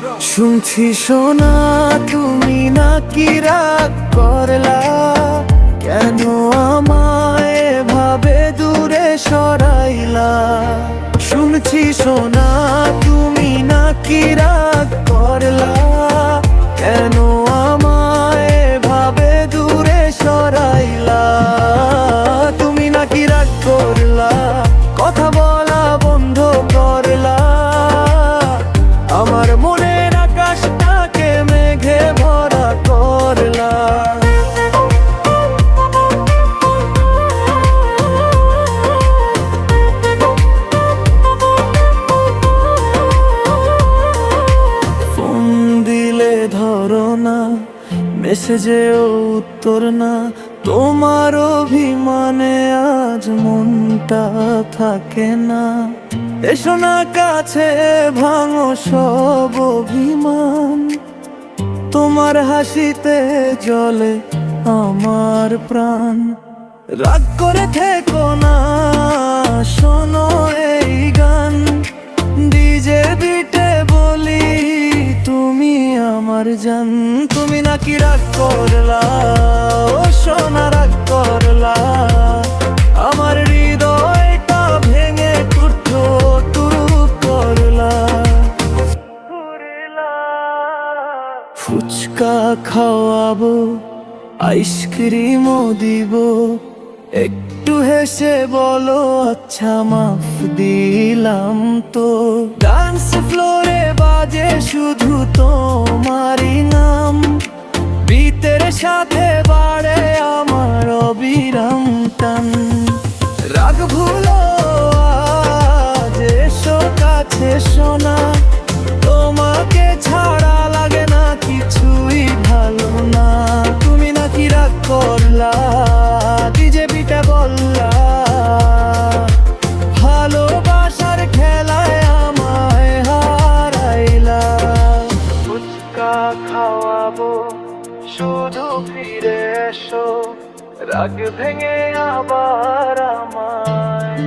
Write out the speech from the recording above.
শুনছি শোনা তুমি নাকি রাগ করলা, কেন আমায় এভাবে দূরে সরাইলা? শুনছি শোনা তুমি নাকি রাগ করলা, কেন আমায় এভাবে দূরে সরাইলা? তুমি নাকি রাগ করলা, কথা বলা বন্ধ করলা, আমার মনের আকাশটাকে মেঘে ভরা করলা। ফোন দিলে ধরো না, মেসেজেও উত্তর না, তোমার অভিমানে আজ মনটা থাকে না। এসো না কাছে, ভাঙো সব অভিমান, তোমার হাসিতে জ্বলে আমার প্রাণ। রাগ করে থেকো না, শোনো এই গান, ডিজে বিটে বলি তুমি আমার জান। তুমি নাকি রাগ করলা, ও সোনা রাগ করলা, আমার হৃদয়টা ভেঙে টুকরো টুকরো করলা। ফুচকা খাওয়াবো, আইসক্রিমও দিব, একটু হেসে বলো আচ্ছা মাফ দিলাম তো। ডান্স ফ্লোরে বাজে শুধু তোমারই নাম, বিতের সাথে বাড়ে আমার অবিরাম টান। রাগ ভুলো আজ, এসো কাছে শোনা, তোমাকে ছাড়া লাগে না কিছুই ভালো না। তুমি নাকি রাগ করলা, ডিজে বিটে বললা, ভালোবাসার খেলায় আমায় হারাইলা। ফুচকা খাওয়াবো, শুধু ফিরে এসো, রাগ ভেঙে আবার আমায়।